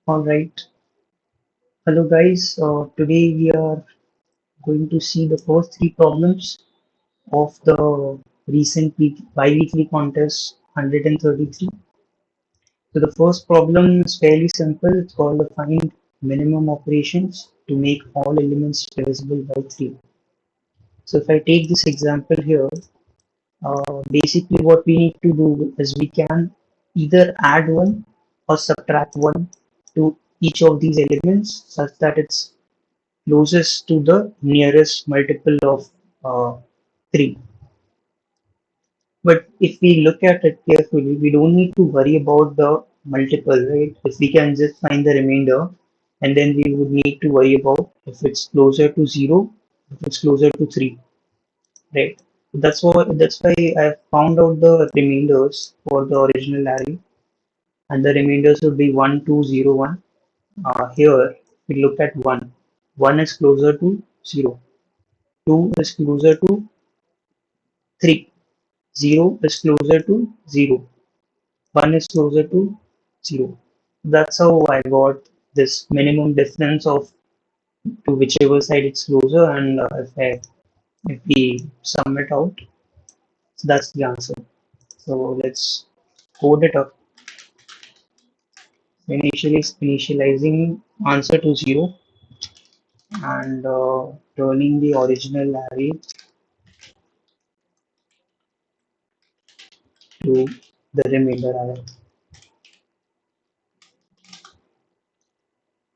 All right. Hello, guys. Today we are going to see the first three problems of the recent bi-weekly contest 133. So the first problem is fairly simple. It's called the find minimum operations to make all elements divisible by 3. So if I take this example here, basically what we need to do is we can either add 1 or subtract 1 to each of these elements such that it's closest to the nearest multiple of 3. But if we look at it carefully, we don't need to worry about the multiple, right? If we can just find the remainder, and then we would need to worry about if it's closer to 0, if it's closer to 3, right? That's why I found out the remainders for the original array, and the remainders would be 1, 2, 0, 1. Here we look at 1. 1 is closer to 0. 2 is closer to 3. 0 is closer to 0. 1 is closer to 0. That's how I got this minimum difference of to whichever side it's closer, and if we sum it out, so that's the answer. So let's code it up. Initially initializing answer to 0 and turning the original array to the remainder array.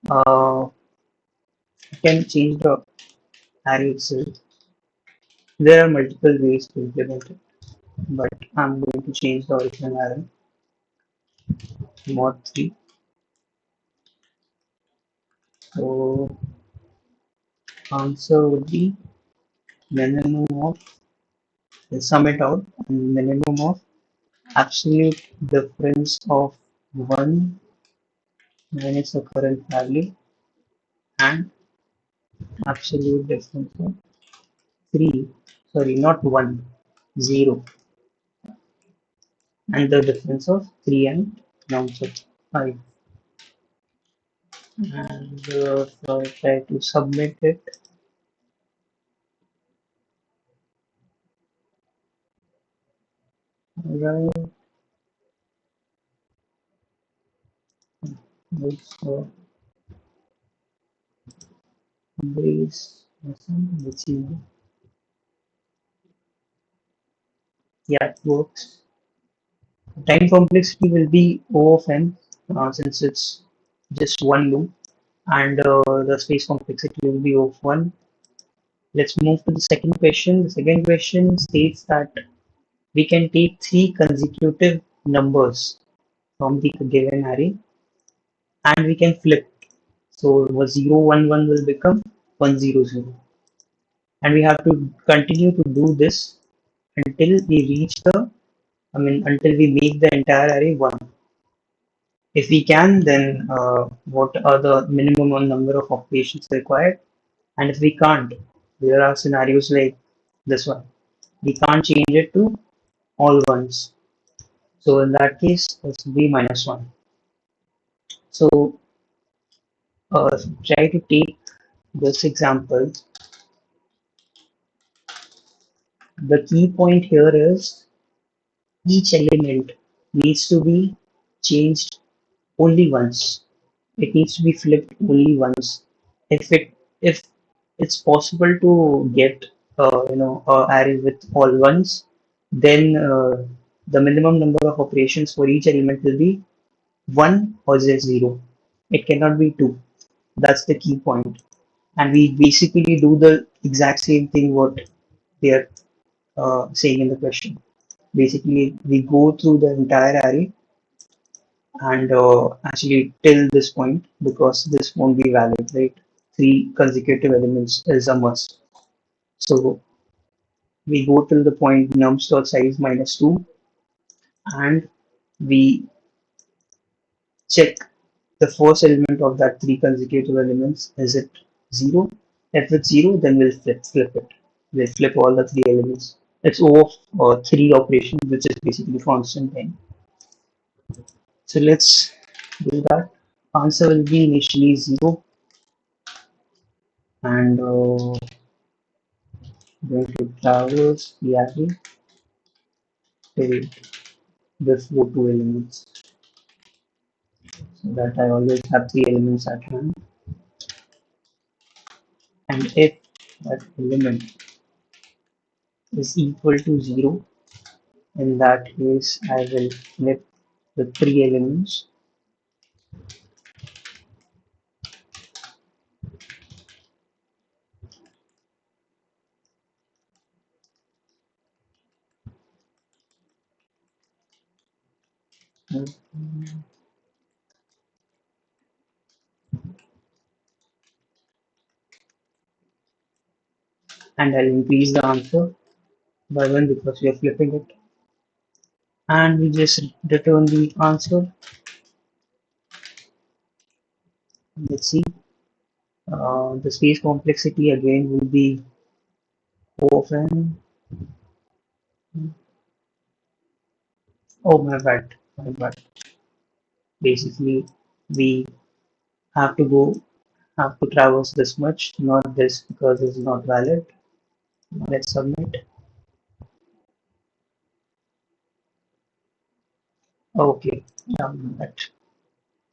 You can change the array itself. There are multiple ways to implement it, but I'm going to change the original array mod 3. So answer would be minimum of, let's sum it out, minimum of absolute difference of 1 minus the current value and absolute difference of 3, sorry, not 1, 0, and the difference of 3 and nums of 5. And so I try to submit it. Right, let's brace, let's see. Yeah, it works. Time complexity will be O of n, since it's just one loop, and the space complexity will be O of 1. Let's move to the second question. The second question states that we can take three consecutive numbers from the given array and we can flip. So 0, 1, 1 will become 1, 0, 0. And we have to continue to do this until we reach until we make the entire array 1. If we can, then what are the minimum number of operations required? And if we can't, there are scenarios like this one. We can't change it to all ones. So in that case, it's b minus 1. So try to take this example. The key point here is each element needs to be changed only once. It needs to be flipped only once. If it's possible to get array with all ones, then the minimum number of operations for each element will be 1 or just 0. It cannot be 2. That's the key point. And we basically do the exact same thing what they are saying in the question. Basically, we go through the entire array and actually till this point, because this won't be valid, right? Three consecutive elements is a must. So we go till the point nums.size minus 2 and we check the first element of that three consecutive elements. Is it 0? If it's 0, then we'll flip it. We'll flip all the three elements. It's O of 3 operation, which is basically constant time. So let's do that. answer will be initially 0, and going to traverse the array till before two elements, so that I always have three elements at hand. And if that element is equal to 0, in that case I will flip the three elements. And I'll increase the answer by 1 because we are flipping it. And we just return the answer. Let's see. The space complexity again will be O of n. Oh, my bad. My bad. Basically, we have to traverse this much, not this because this is not valid. Let's submit. Okay. That.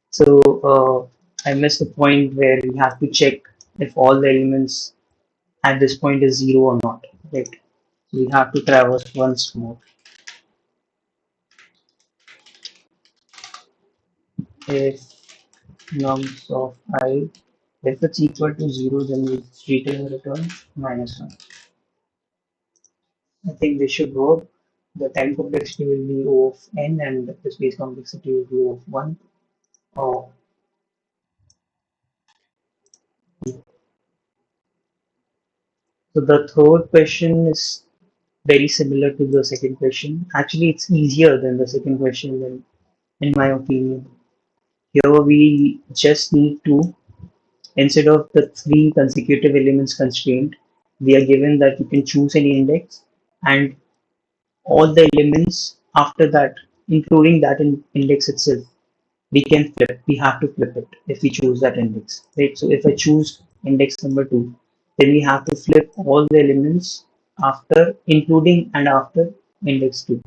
So I missed the point where we have to check if all the elements at this point is 0 or not. Right. We have to traverse once more. If nums of I, if it's equal to 0, then we return -1. I think this should work. The time complexity will be O of n and the space complexity will be O of 1. Oh, so the third question is very similar to the second question. Actually, it's easier than the second question, in my opinion. Here we just need to, instead of the three consecutive elements constraint, we are given that you can choose any index and all the elements after that, including that index itself, we can flip. We have to flip it if we choose that index, right? So if I choose index number 2, then we have to flip all the elements after, including and after index 2.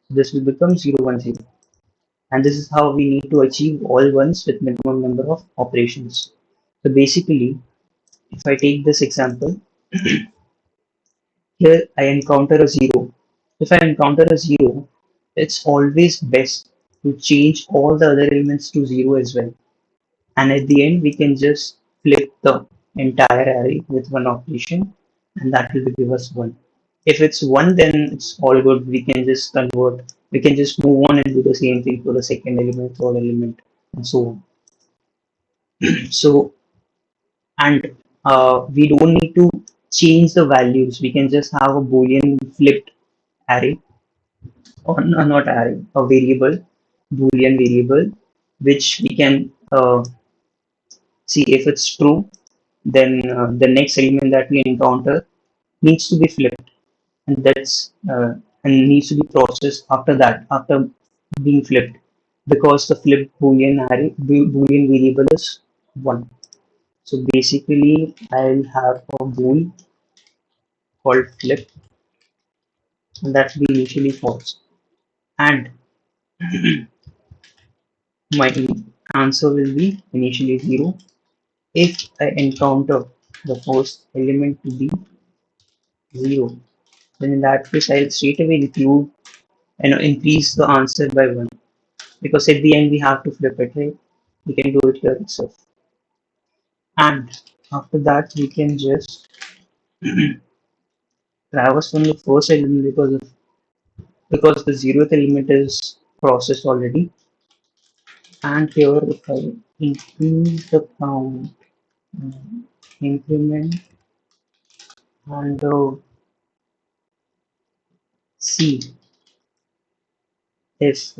This will become 0, 1, 0. And this is how we need to achieve all ones with minimum number of operations. So basically, if I take this example, here I encounter a 0. If I encounter a 0, it's always best to change all the other elements to 0 as well. And at the end, we can just flip the entire array with one operation, and that will give us 1. If it's 1, then it's all good. We can just convert. We can just move on and do the same thing for the second element, third element, and so on. So, and we don't need to change the values. We can just have a Boolean flipped array, or no, not array, a variable, Boolean variable, which we can see if it's true, then the next element that we encounter needs to be flipped, and and needs to be processed after that, after being flipped, because the flipped Boolean variable is 1. So basically, I'll have a bool called flip, and that will be initially false. And my answer will be initially 0 if I encounter the first element to be 0. Then in that case, I'll straight away increase the answer by 1, because at the end we have to flip it, right? We can do it here itself. And after that, we can just traverse from the first element because the 0th element is processed already. And here, if I increase the count, increment, and see if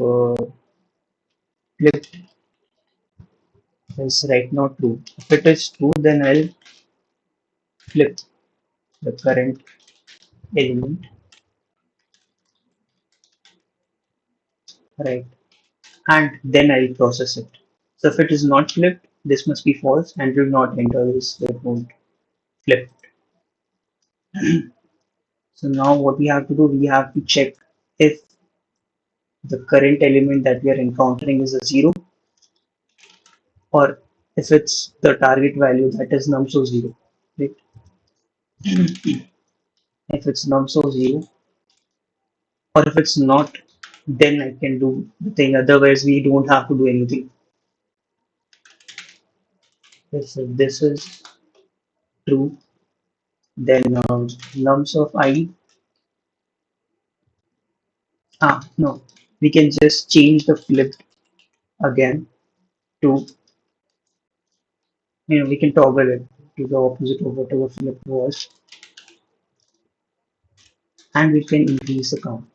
flip is right now true. If it is true, then I'll flip the current element, right? And then I'll process it. So if it is not flipped, this must be false and will not enter this flip mode. Flip. So now what we have to do, we have to check if the current element that we are encountering is a zero, or if it's the target value that is num so zero. Right? If it's num so zero, or if it's not, then I can do the thing. Otherwise, we don't have to do anything. If this is true, then nums of I, no, we can just change the flip again to, we can toggle it to the opposite of whatever flip was, and we can increase the count.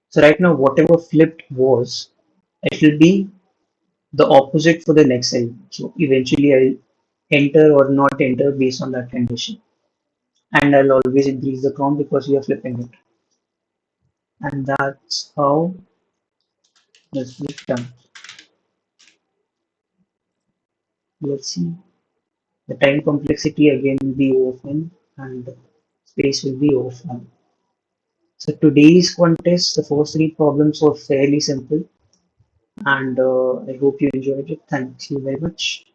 So right now, whatever flipped was, it will be the opposite for the next cell. So eventually I'll enter or not enter based on that condition. And I'll always increase the count because we are flipping it. And that's how this is done. Let's see. The time complexity again will be O(n) and the space will be O(1). So today's contest, the first three problems were fairly simple, and I hope you enjoyed it. Thank you very much.